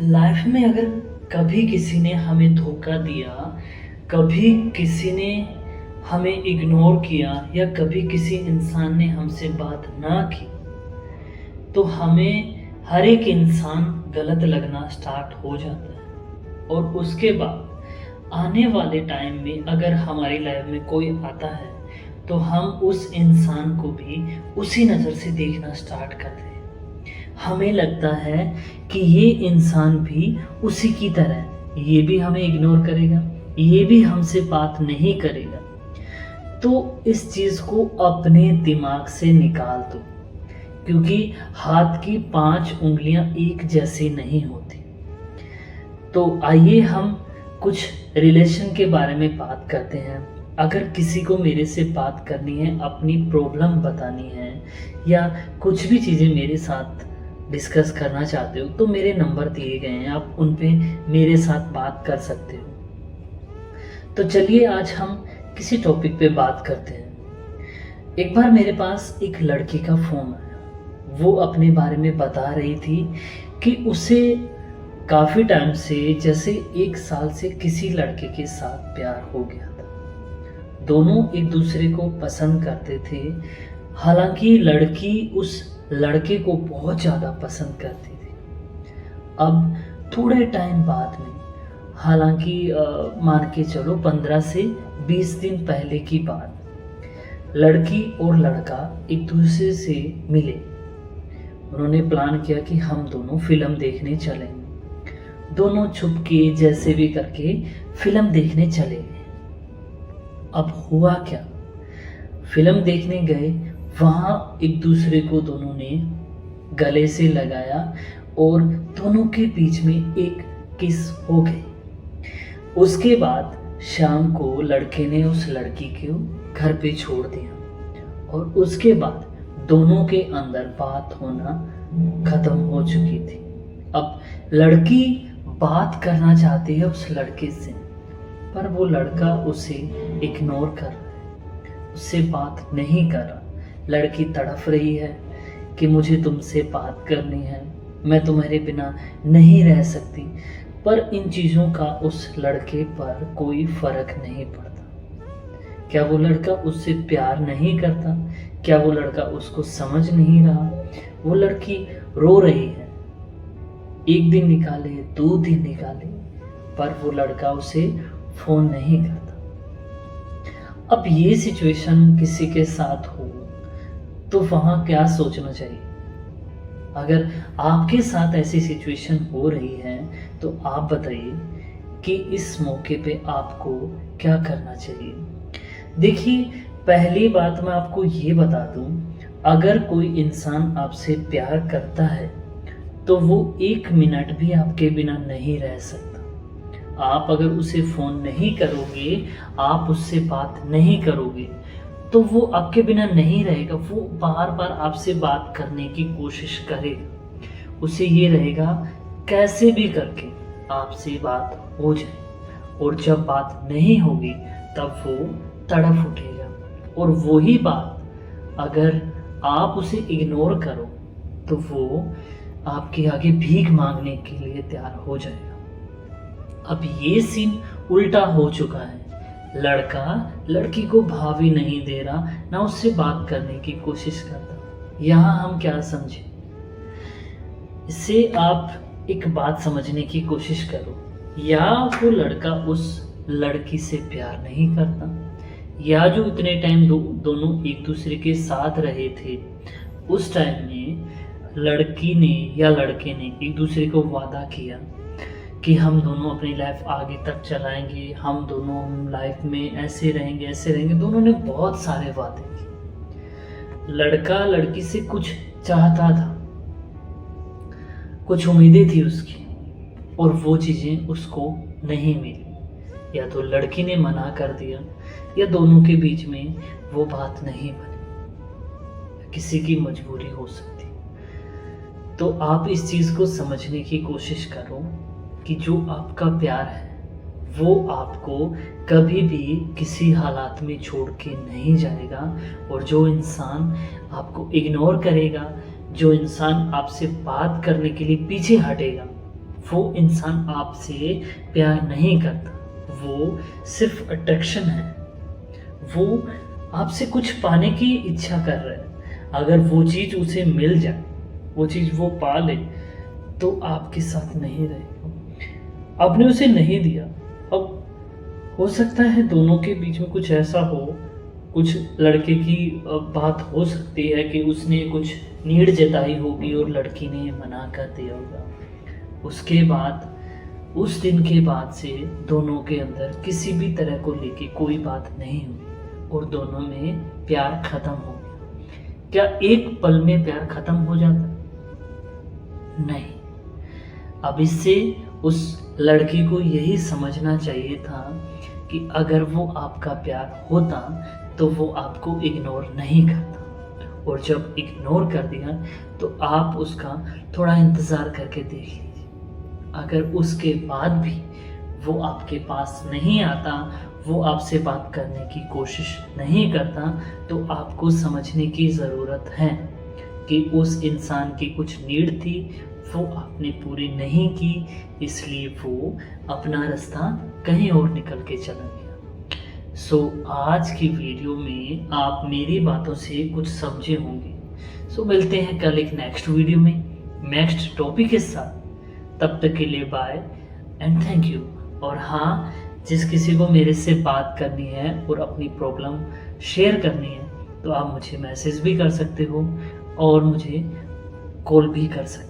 Life में अगर कभी किसी ने हमें धोखा दिया, कभी किसी ने हमें इग्नोर किया या कभी किसी इंसान ने हमसे बात ना की, तो हमें हर एक इंसान गलत लगना स्टार्ट हो जाता है। और उसके बाद आने वाले टाइम में अगर हमारी लाइफ में कोई आता है, तो हम उस इंसान को भी उसी नज़र से देखना स्टार्ट करते हैं। हमें लगता है कि ये इंसान भी उसी की तरह है, ये भी हमें इग्नोर करेगा, ये भी हमसे बात नहीं करेगा। तो इस चीज़ को अपने दिमाग से निकाल दो, क्योंकि हाथ की 5 उंगलियां एक जैसी नहीं होती। तो आइए हम कुछ रिलेशन के बारे में बात करते हैं। अगर किसी को मेरे से बात करनी है, अपनी प्रॉब्लम बतानी है या कुछ भी चीज़ें मेरे साथ डिस्कस करना चाहते हो, तो मेरे नंबर दिए गए हैं, आप उन पे मेरे साथ बात कर सकते हो। तो चलिए आज हम किसी टॉपिक पे बात करते हैं। एक बार मेरे पास एक लड़की का फ़ोन आया। वो अपने बारे में बता रही थी कि उसे काफ़ी टाइम से, जैसे 1 साल से किसी लड़के के साथ प्यार हो गया था। दोनों एक दूसरे को पसंद करते थे। हालांकि लड़की उस लड़के को बहुत ज़्यादा पसंद करती थी। अब थोड़े टाइम बाद में, हालांकि मान के चलो 15 से 20 दिन पहले की बात, लड़की और लड़का एक दूसरे से मिले। उन्होंने प्लान किया कि हम दोनों फिल्म देखने चलेंगे। दोनों छुप के जैसे भी करके फिल्म देखने चले गए। अब हुआ क्या, फिल्म देखने गए, वहाँ एक दूसरे को दोनों ने गले से लगाया और दोनों के बीच में एक किस हो गई। उसके बाद शाम को लड़के ने उस लड़की को घर पे छोड़ दिया और उसके बाद दोनों के अंदर बात होना खत्म हो चुकी थी। अब लड़की बात करना चाहती है उस लड़के से, पर वो लड़का उसे इग्नोर कर रहा है, उससे बात नहीं कर रहा। लड़की तड़फ रही है कि मुझे तुमसे बात करनी है, मैं तुम्हारे बिना नहीं रह सकती, पर इन चीज़ों का उस लड़के पर कोई फर्क नहीं पड़ता। क्या वो लड़का उससे प्यार नहीं करता? क्या वो लड़का उसको समझ नहीं रहा? वो लड़की रो रही है, 1 दिन निकाले, 2 दिन निकाले, पर वो लड़का उसे फ़ोन नहीं करता। अब ये सिचुएशन किसी के साथ हो तो वहाँ क्या सोचना चाहिए? अगर आपके साथ ऐसी सिचुएशन हो रही है, तो आप बताइए कि इस मौके पे आपको क्या करना चाहिए। देखिए, पहली बात मैं आपको ये बता दूं, अगर कोई इंसान आपसे प्यार करता है तो वो 1 मिनट भी आपके बिना नहीं रह सकता। आप अगर उसे फ़ोन नहीं करोगे, आप उससे बात नहीं करोगे, तो वो आपके बिना नहीं रहेगा। वो बार बार आपसे बात करने की कोशिश करेगा। उसे ये रहेगा कैसे भी करके आपसे बात हो जाए, और जब बात नहीं होगी तब वो तड़फ उठेगा। और वही बात अगर आप उसे इग्नोर करो तो वो आपके आगे भीख मांगने के लिए तैयार हो जाएगा। अब ये सीन उल्टा हो चुका है। लड़का लड़की को भाव ही नहीं दे रहा, ना उससे बात करने की कोशिश करता। यहाँ हम क्या समझे? इससे आप एक बात समझने की कोशिश करो, या वो लड़का उस लड़की से प्यार नहीं करता, या जो इतने टाइम दोनों एक दूसरे के साथ रहे थे, उस टाइम में लड़की ने या लड़के ने एक दूसरे को वादा किया कि हम दोनों अपनी लाइफ आगे तक चलाएंगे, हम दोनों लाइफ में ऐसे रहेंगे, ऐसे रहेंगे। दोनों ने बहुत सारे वादे किए। लड़का लड़की से कुछ चाहता था, कुछ उम्मीदें थी उसकी, और वो चीज़ें उसको नहीं मिली। या तो लड़की ने मना कर दिया, या दोनों के बीच में वो बात नहीं बनी। किसी की मजबूरी हो सकती। तो आप इस चीज़ को समझने की कोशिश करो कि जो आपका प्यार है वो आपको कभी भी किसी हालात में छोड़ के नहीं जाएगा। और जो इंसान आपको इग्नोर करेगा, जो इंसान आपसे बात करने के लिए पीछे हटेगा, वो इंसान आपसे प्यार नहीं करता, वो सिर्फ अट्रैक्शन है। वो आपसे कुछ पाने की इच्छा कर रहा है। अगर वो चीज़ उसे मिल जाए, वो चीज़ वो पा ले, तो आपके साथ नहीं रहेगा। आपने उसे नहीं दिया। अब हो सकता है दोनों के बीच में कुछ ऐसा हो, कुछ लड़के की बात हो सकती है कि उसने कुछ नीड जताई होगी और लड़की ने मना कर दिया होगा। उसके बाद उस दिन के बाद से दोनों के अंदर किसी भी तरह को लेके कोई बात नहीं हुई और दोनों में प्यार खत्म हो गया। क्या एक पल में प्यार खत्म हो जाता? नहीं। अब इससे उस लड़की को यही समझना चाहिए था कि अगर वो आपका प्यार होता तो वो आपको इग्नोर नहीं करता, और जब इग्नोर कर दिया तो आप उसका थोड़ा इंतज़ार करके देख लीजिए। अगर उसके बाद भी वो आपके पास नहीं आता, वो आपसे बात करने की कोशिश नहीं करता, तो आपको समझने की ज़रूरत है कि उस इंसान की कुछ नीड थी, वो आपने पूरी नहीं की, इसलिए वो अपना रास्ता कहीं और निकल के चला गया। आज की वीडियो में आप मेरी बातों से कुछ समझे होंगे। मिलते हैं कल एक नेक्स्ट वीडियो में नेक्स्ट टॉपिक के साथ। तब तक के लिए बाय एंड थैंक यू। और हाँ, जिस किसी को मेरे से बात करनी है और अपनी प्रॉब्लम शेयर करनी है, तो आप मुझे मैसेज भी कर सकते हो और मुझे कॉल भी कर सकते हो।